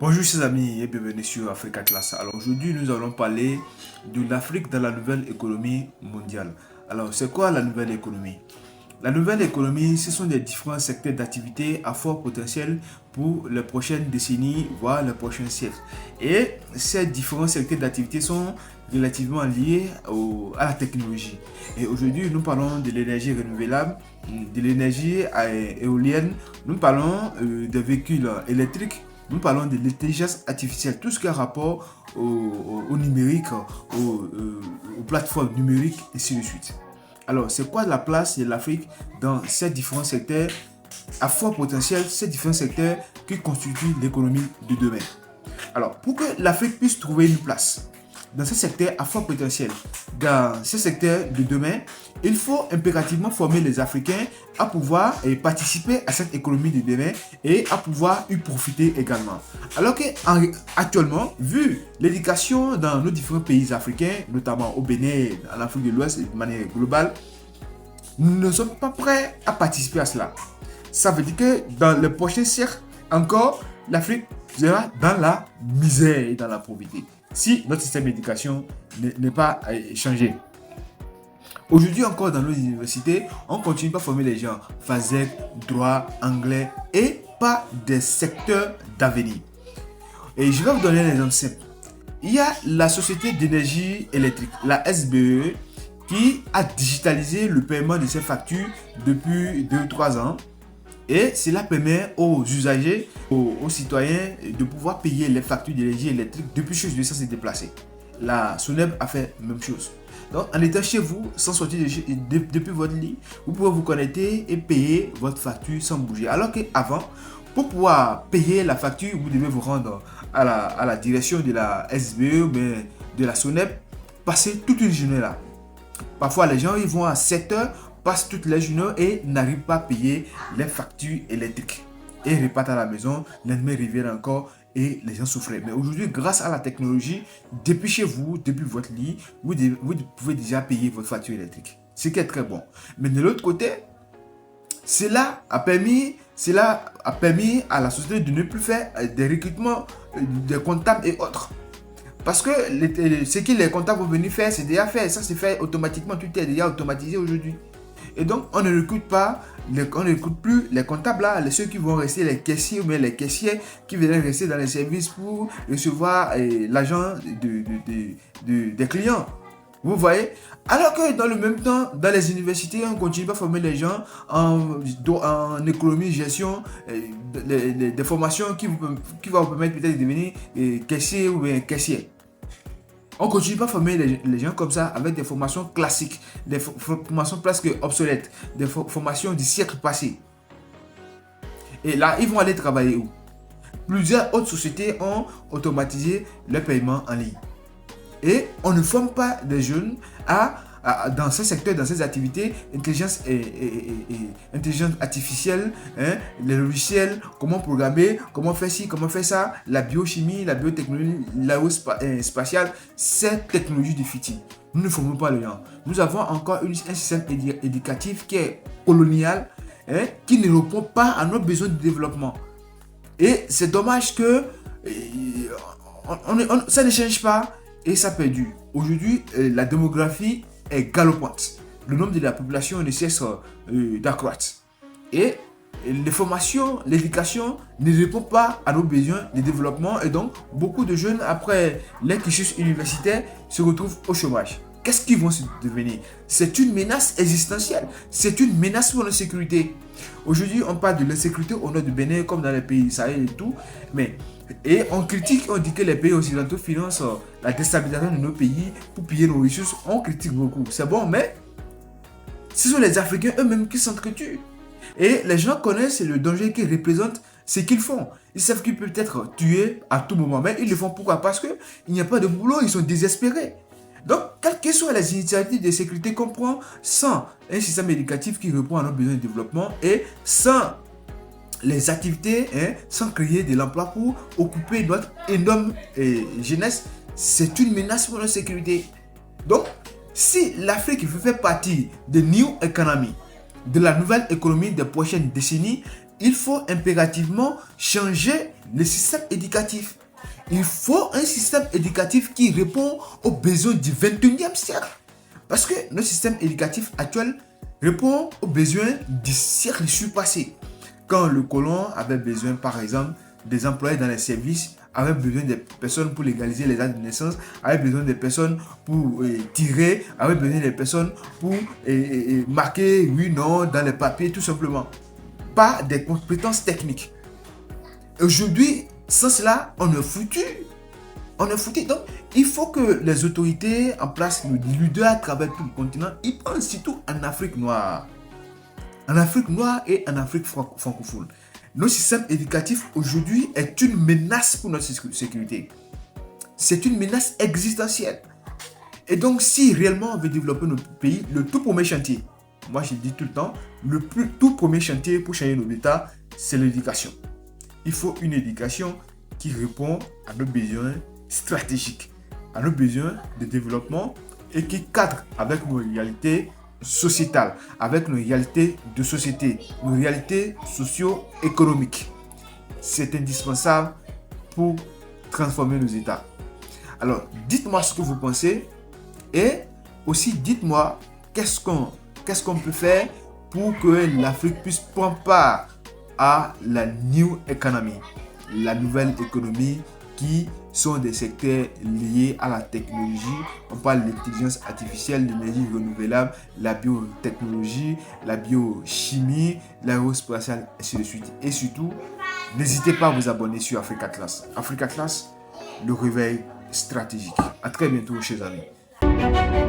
Bonjour chers amis et bienvenue sur Africa Atlas. Alors aujourd'hui nous allons parler de l'Afrique dans la nouvelle économie mondiale. Alors c'est quoi la nouvelle économie? La nouvelle économie, ce sont des différents secteurs d'activité à fort potentiel pour les prochaines décennies, voire les prochains siècles. Et ces différents secteurs d'activité sont relativement liés à la technologie. Et aujourd'hui, nous parlons de l'énergie renouvelable, de l'énergie éolienne, nous parlons des véhicules électriques, nous parlons de l'intelligence artificielle, tout ce qui a rapport au numérique, aux plateformes numériques, et ainsi de suite. Alors, c'est quoi la place de l'Afrique dans ces différents secteurs à fort potentiel, ces différents secteurs qui constituent l'économie de demain? Alors, pour que l'Afrique puisse trouver une place dans ces secteurs à fort potentiel, dans ces secteurs de demain, il faut impérativement former les Africains à pouvoir participer à cette économie de demain et à pouvoir y profiter également. Alors qu'actuellement, vu l'éducation dans nos différents pays africains, notamment au Bénin, en Afrique de l'Ouest et de manière globale, nous ne sommes pas prêts à participer à cela. Ça veut dire que dans le prochain siècle, encore, l'Afrique sera dans la misère et dans la pauvreté si notre système d'éducation n'est pas changé. Aujourd'hui encore dans nos universités, on continue à former les gens FASEC, droit, anglais et pas des secteurs d'avenir. Et je vais vous donner un exemple simple. Il y a la Société d'énergie électrique, la SBE, qui a digitalisé le paiement de ses factures depuis 2-3 ans. Et cela permet aux usagers, aux citoyens de pouvoir payer les factures d'énergie électrique depuis chez eux sans se déplacer. La SONEB a fait la même chose. Donc, en étant chez vous, sans sortir depuis votre lit, vous pouvez vous connecter et payer votre facture sans bouger. Alors qu'avant, pour pouvoir payer la facture, vous devez vous rendre à la direction de la SBE ou de la SONEB, passer toute une journée là. Parfois, les gens ils vont à 7 heures, passent toute la journée et n'arrivent pas à payer les factures électriques. Et repartent à la maison, l'ennemi revient encore et les gens souffraient. Mais aujourd'hui, grâce à la technologie, depuis chez vous, depuis votre lit, vous pouvez déjà payer votre facture électrique. Ce qui est très bon. Mais de l'autre côté, cela a permis à la société de ne plus faire des recrutements des comptables et autres. Parce que ce que les comptables vont venir faire, c'est déjà fait. Ça se fait automatiquement. Tout est déjà automatisé aujourd'hui. Et donc, on ne recrute plus les comptables là, ceux qui vont rester les caissiers ou bien les caissiers qui vont rester dans les services pour recevoir l'argent des clients. Vous voyez? Alors que dans le même temps, dans les universités, on continue à former les gens en économie, gestion, des formations qui vont vous permettre peut-être de devenir caissier ou bien caissier. On continue pas à former les gens comme ça avec des formations classiques, des formations presque obsolètes, des formations du siècle passé. Et là, ils vont aller travailler où? Plusieurs autres sociétés ont automatisé le paiement en ligne. Et on ne forme pas des jeunes dans ce secteur, dans ces activités, intelligence artificielle, les logiciels, comment programmer, comment faire ci, comment faire ça, la biochimie, la biotechnologie, l'aérospatiale, ces technologies du futur. Nous ne formons pas les gens. Nous avons encore un système éducatif qui est colonial, qui ne répond pas à nos besoins de développement. Et c'est dommage que ça ne change pas et ça perdure. Aujourd'hui, la démographie est galopante. Le nombre de la population ne cesse d'accroître. Et les formations, l'éducation ne répond pas à nos besoins de développement. Et donc, beaucoup de jeunes, après les cursus universitaires, se retrouvent au chômage. Qu'est-ce qu'ils vont se devenir? C'est une menace existentielle. C'est une menace pour la sécurité. Aujourd'hui, on parle de l'insécurité au nord du Bénin, comme dans les pays Sahel et tout. Et on critique, on dit que les pays occidentaux financent la déstabilisation de nos pays pour piller nos ressources. On critique beaucoup. C'est bon, mais ce sont les Africains eux-mêmes qui s'entretuent. Et les gens connaissent le danger qu'ils représentent, ce qu'ils font. Ils savent qu'ils peuvent être tués à tout moment. Mais ils le font pourquoi? Parce qu'il n'y a pas de boulot, ils sont désespérés. Donc, quelles que soient les initiatives de sécurité qu'on prend, sans un système éducatif qui répond à nos besoins de développement et sans les activités, sans créer de l'emploi pour occuper notre énorme jeunesse, c'est une menace pour notre sécurité. Donc, si l'Afrique veut faire partie de New Economy, de la nouvelle économie des prochaines décennies, il faut impérativement changer le système éducatif. Il faut un système éducatif qui répond aux besoins du 21e siècle. Parce que notre système éducatif actuel répond aux besoins du siècle surpassé. Quand le colon avait besoin, par exemple, des employés dans les services, avait besoin des personnes pour légaliser les actes de naissance, avait besoin des personnes pour tirer, avait besoin des personnes pour marquer oui, non dans les papiers, tout simplement. Pas des compétences techniques. Aujourd'hui, sans cela, on est foutu. On est foutu. Donc, il faut que les autorités en place, les leaders à travers tout le continent, ils pensent surtout en Afrique noire. En Afrique noire et en Afrique francophone. Notre système éducatif aujourd'hui est une menace pour notre sécurité. C'est une menace existentielle. Et donc, si réellement on veut développer notre pays, le tout premier chantier, moi je dis tout le temps, tout premier chantier pour changer nos États, c'est l'éducation. Il faut une éducation qui répond à nos besoins stratégiques, à nos besoins de développement et qui cadre avec nos réalités sociétales, avec nos réalités de société, nos réalités socio-économiques. C'est indispensable pour transformer nos États. Alors, dites-moi ce que vous pensez et aussi dites-moi qu'est-ce qu'on peut faire pour que l'Afrique puisse prendre part à la New Economy, la nouvelle économie qui sont des secteurs liés à la technologie. On parle de l'intelligence artificielle, l'énergie renouvelable, la biotechnologie, la biochimie, l'aérospatiale, ainsi de suite. Et surtout, n'hésitez pas à vous abonner sur Africa Class. Africa Class, le réveil stratégique. À très bientôt, chers amis.